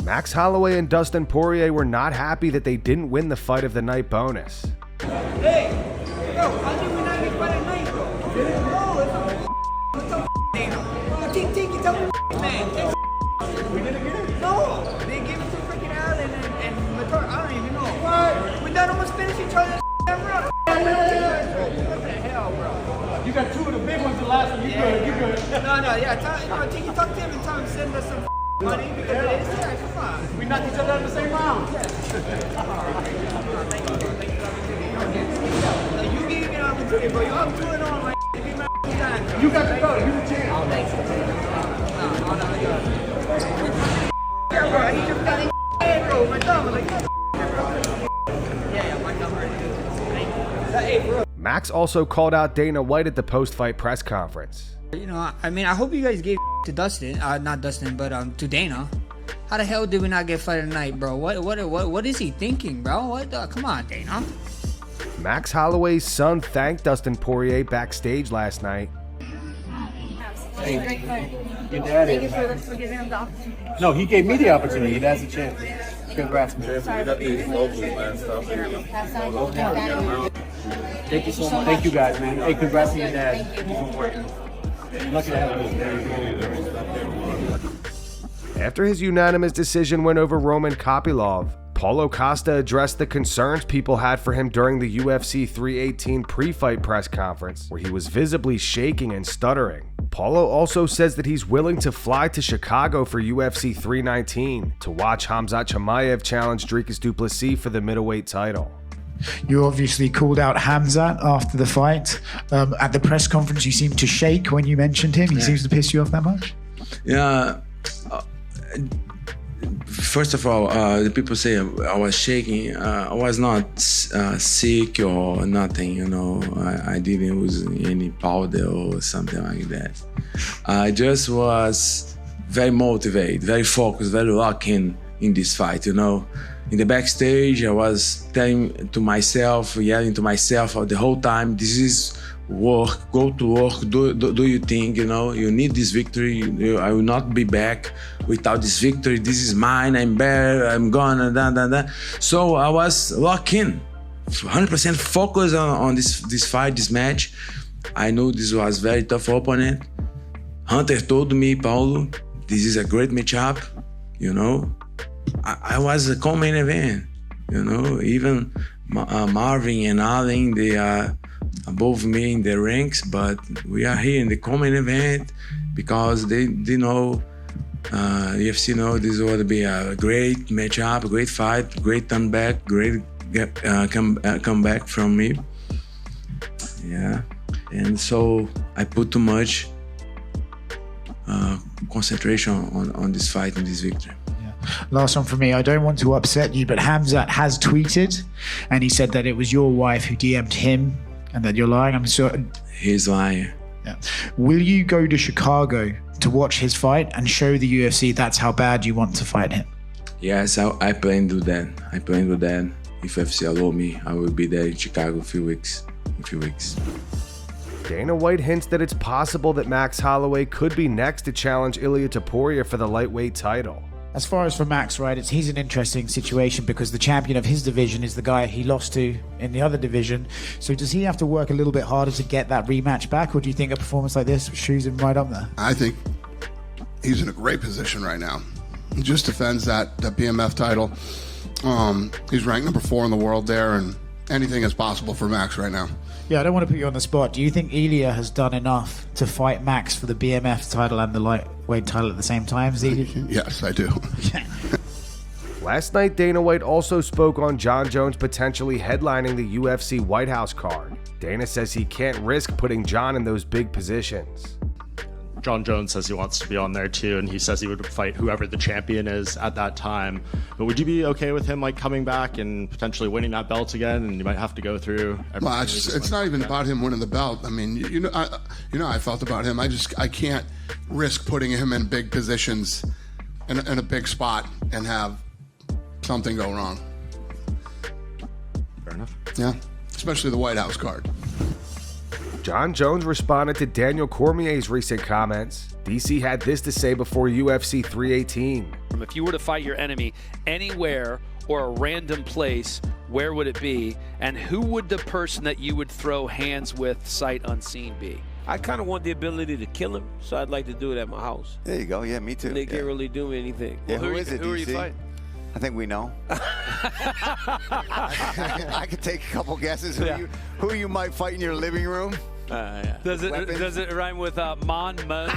Max Holloway and Dustin Poirier were not happy that they didn't win the fight of the night bonus. Hey, yo, how did we not get fight at night, bro? No, it's a Tiki, tell me, man. We didn't get it? No, they gave it to freaking Allen and Matar. I don't even know. What? We done almost finished each other. What the hell, bro? You got two of the big ones the last one. You good. No, Tiki, talk to him and tell him send us some money because it is there. Come on. We knocked each other out in the same round. Thank you. You gave me an opportunity, bro. I'm 2-0, man. You got the go. You the champ. Oh, thanks. Yeah, bro. He just got his head, bro. My thumb was like, yeah, my thumb hurt too. Hey, bro. Max also called out Dana White at the post-fight press conference. You know, I mean, I hope you guys gave to Dustin, not Dustin, but to Dana. How the hell did we not get fight tonight, bro? What is he thinking, bro? What? Come on, Dana. Max Holloway's son thanked Dustin Poirier backstage last night. Hey, great fight. Your dad Thank you for giving him the opportunity. No, he gave me the opportunity. That's a chance. Congrats, man. Thank you so much. Thank you guys, man. Hey, congrats to your dad. Lucky to have you. After his unanimous decision win over Roman Kopylov, Paulo Costa addressed the concerns people had for him during the UFC 318 pre-fight press conference, where he was visibly shaking and stuttering. Paulo also says that he's willing to fly to Chicago for UFC 319 to watch Khamzat Chimaev challenge Dricus du Plessis for the middleweight title. You obviously called out Khamzat after the fight. At the press conference, you seemed to shake when you mentioned him. He seems to piss you off that much? Yeah. First of all, the people say I was shaking. I was not sick or nothing, you know. I didn't use any powder or something like that. I just was very motivated, very focused, very locked in this fight, you know. In the backstage, I was telling to myself, yelling to myself the whole time, this is work, go to work, do you think, you know, you need this victory, I will not be back without this victory, this is mine, I'm better, I'm gonna, So I was locked in, 100% focused on this fight, this match. I knew this was a very tough opponent. Hunter told me, Paulo, this is a great matchup, you know. I was a co-main event, you know, even Marvin and Allen, they are above me in the ranks, but we are here in the co-main event because they know, UFC know this would be a great matchup, a great fight, great comeback, great comeback from me. Yeah, and so I put too much concentration on this fight and this victory. Last one from me. I don't want to upset you, but Khamzat has tweeted and he said that it was your wife who DM'd him and that you're lying. I'm certain. He's lying. Yeah. Will you go to Chicago to watch his fight and show the UFC that's how bad you want to fight him? Yes, I plan to do that. I plan to do that. If UFC allow me, I will be there in Chicago in a few weeks. Dana White hints that it's possible that Max Holloway could be next to challenge Ilia Topuria for the lightweight title. As far as for Max, right, he's an interesting situation because the champion of his division is the guy he lost to in the other division. So does he have to work a little bit harder to get that rematch back, or do you think a performance like this shoes him right up there? I think he's in a great position right now. He just defends that BMF title. He's ranked number 4 in the world there, and anything is possible for Max right now. Yeah, I don't want to put you on the spot. Do you think Ilia has done enough to fight Max for the BMF title and the lightweight title at the same time? Yes, I do. Last night, Dana White also spoke on Jon Jones potentially headlining the UFC White House card. Dana says he can't risk putting Jon in those big positions. Jon Jones says he wants to be on there too, and he says he would fight whoever the champion is at that time. But would you be okay with him like coming back and potentially winning that belt again? And you might have to go through. Well, it's not even about him winning the belt. I mean, you know, I felt about him. I can't risk putting him in big positions in a big spot and have something go wrong. Fair enough. Yeah, especially the White House card. Jon Jones responded to Daniel Cormier's recent comments. DC had this to say before UFC 318. If you were to fight your enemy anywhere or a random place, where would it be? And who would the person that you would throw hands with sight unseen be? I kind of want the ability to kill him, so I'd like to do it at my house. There you go. Yeah, me too. And they can't really do me anything. Yeah, who is it, Who are you DC? fighting? I think we know. I could take a couple guesses who you might fight in your living room. Yeah. Does it rhyme with Mon Moons?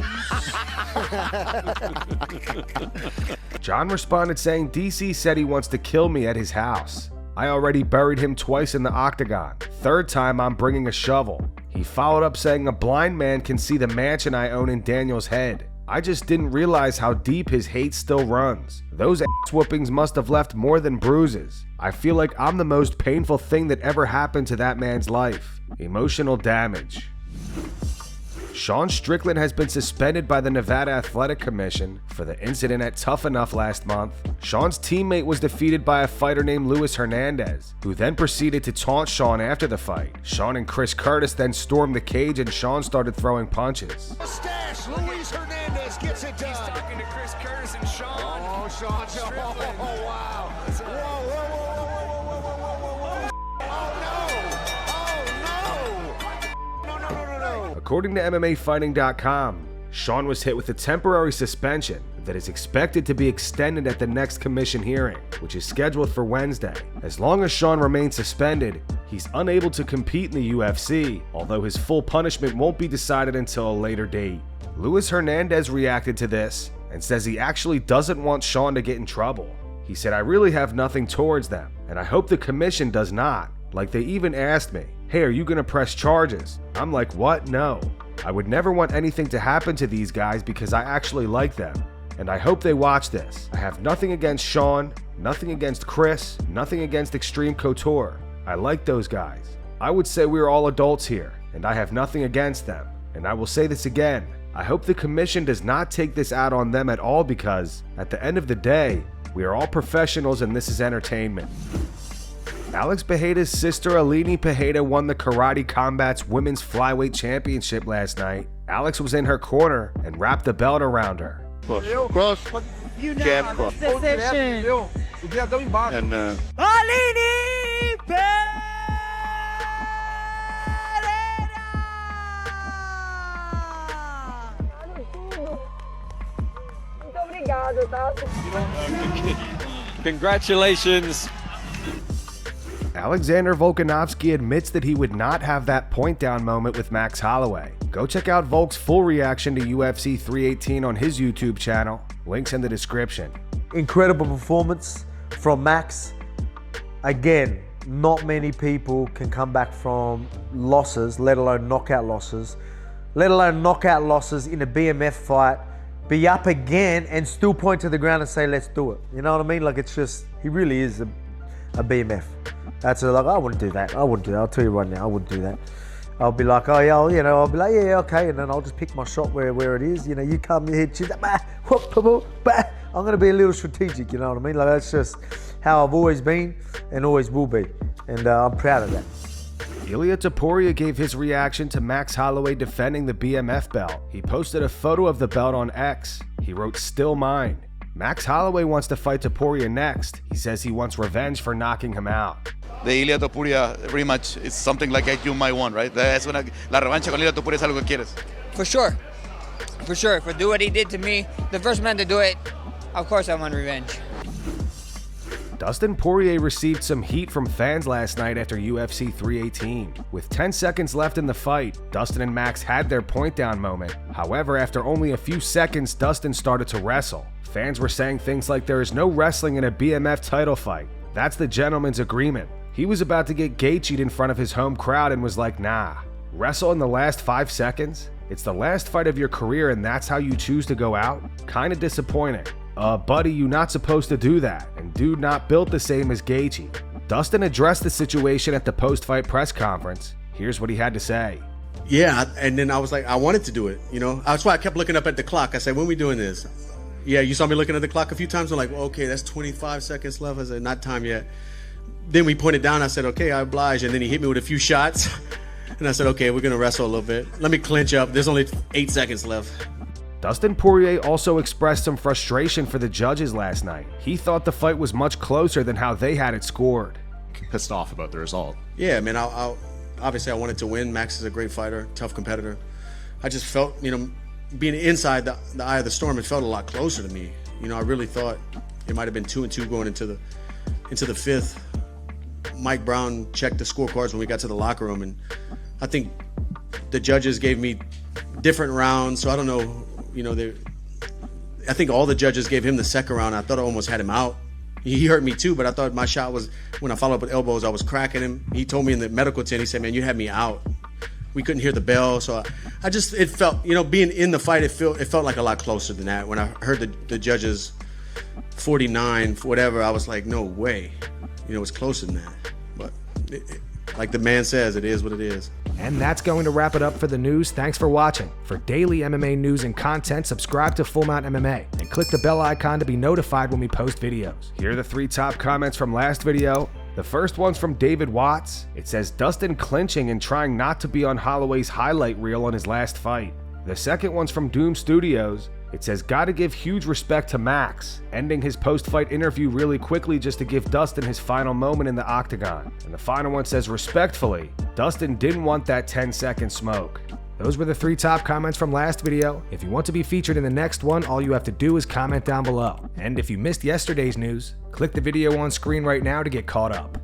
Jon responded saying DC said he wants to kill me at his house. I already buried him twice in the octagon. Third time I'm bringing a shovel. He followed up saying a blind man can see the mansion I own in Daniel's head. I just didn't realize how deep his hate still runs. Those ass whoopings must have left more than bruises. I feel like I'm the most painful thing that ever happened to that man's life. Emotional damage. Sean Strickland has been suspended by the Nevada Athletic Commission for the incident at Tough Enough last month. Sean's teammate was defeated by a fighter named Luis Hernandez, who then proceeded to taunt Sean after the fight. Sean and Chris Curtis then stormed the cage and Sean started throwing punches. Mustache, Luis Hernandez gets it done. He's talking to Chris Curtis and Sean. Oh, Sean. Oh, wow. According to MMAfighting.com, Sean was hit with a temporary suspension that is expected to be extended at the next commission hearing, which is scheduled for Wednesday. As long as Sean remains suspended, he's unable to compete in the UFC, although his full punishment won't be decided until a later date. Luis Hernandez reacted to this and says he actually doesn't want Sean to get in trouble. He said, "I really have nothing towards them, and I hope the commission does not. Like, they even asked me, hey, are you gonna press charges? I'm like, what? No. I would never want anything to happen to these guys because I actually like them. And I hope they watch this. I have nothing against Sean, nothing against Chris, nothing against Extreme Couture. I like those guys. I would say we're all adults here, and I have nothing against them. And I will say this again. I hope the commission does not take this out on them at all because, at the end of the day, we are all professionals and this is entertainment." Alex Pereira's sister Alini Pereira won the Karate Combat's Women's Flyweight Championship last night. Alex was in her corner and wrapped the belt around her. Cross. Jab cross. Decision. And Alini Pereira! Congratulations. Alexander Volkanovski admits that he would not have that point down moment with Max Holloway. Go check out Volk's full reaction to UFC 318 on his YouTube channel. Links in the description. Incredible performance from Max. Again, not many people can come back from losses, let alone knockout losses. Let alone knockout losses in a BMF fight, be up again and still point to the ground and say, let's do it. You know what I mean? Like, it's just, he really is a BMF. That's like, I wouldn't do that. I wouldn't do that. I'll tell you right now, I wouldn't do that. I'll be like, oh yeah, I'll be like, yeah, okay, and then I'll just pick my shot where it is. You know, you come, you hit, I'm gonna be a little strategic. You know what I mean? Like, that's just how I've always been and always will be, and I'm proud of that. Ilia Topuria gave his reaction to Max Holloway defending the BMF belt. He posted a photo of the belt on X. He wrote, "Still mine." Max Holloway wants to fight Topuria next. He says he wants revenge for knocking him out. The Ilia Topuria rematch is something like you might want, right? La revancha con Ilia Topuria es algo que quieres. For sure. For sure. For do what he did to me, the first man to do it, of course I want revenge. Dustin Poirier received some heat from fans last night after UFC 318. With 10 seconds left in the fight, Dustin and Max had their point down moment. However, after only a few seconds, Dustin started to wrestle. Fans were saying things like there is no wrestling in a BMF title fight. That's the gentleman's agreement. He was about to get Gaethje'd in front of his home crowd and was like, nah. Wrestle in the last 5 seconds? It's the last fight of your career and that's how you choose to go out? Kinda disappointing. Buddy, you not supposed to do that, and dude not built the same as Gaethje. Dustin addressed the situation at the post-fight press conference. Here's what he had to say. Yeah, and then I was like, I wanted to do it, you know? That's why I kept looking up at the clock. I said, when are we doing this? Yeah, you saw me looking at the clock a few times. I'm like, well, okay, that's 25 seconds left. I said, not time yet. Then we pointed down. I said, okay, I oblige. And then he hit me with a few shots. And I said, okay, we're going to wrestle a little bit. Let me clinch up. There's only 8 seconds left. Dustin Poirier also expressed some frustration for the judges last night. He thought the fight was much closer than how they had it scored. Pissed off about the result. Yeah, man, obviously I wanted to win. Max is a great fighter, tough competitor. I just felt, being inside the eye of the storm, it felt a lot closer to me. I really thought it might have been 2-2 going into the fifth. Mike Brown checked the scorecards when we got to the locker room, and I think the judges gave me different rounds, so I don't know, I think all the judges gave him the second round. I thought I almost had him out. He hurt me too, but I thought my shot was, when I followed up with elbows, I was cracking him. He told me in the medical tent, he said, man, you had me out. We couldn't hear the bell, so it felt, being in the fight, it felt like a lot closer than that. When I heard the judges 49, whatever, I was like, no way. It was closer than that. But like the man says, it is what it is. And that's going to wrap it up for the news. Thanks for watching. For daily MMA news and content, subscribe to Full Mount MMA and click the bell icon to be notified when we post videos. Here are the 3 top comments from last video. The first one's from David Watts. It says, Dustin clinching and trying not to be on Holloway's highlight reel on his last fight. The second one's from Doom Studios. It says, gotta give huge respect to Max, ending his post-fight interview really quickly just to give Dustin his final moment in the octagon. And the final one says, respectfully, Dustin didn't want that 10-second smoke. Those were the 3 top comments from last video. If you want to be featured in the next one, all you have to do is comment down below. And if you missed yesterday's news, click the video on screen right now to get caught up.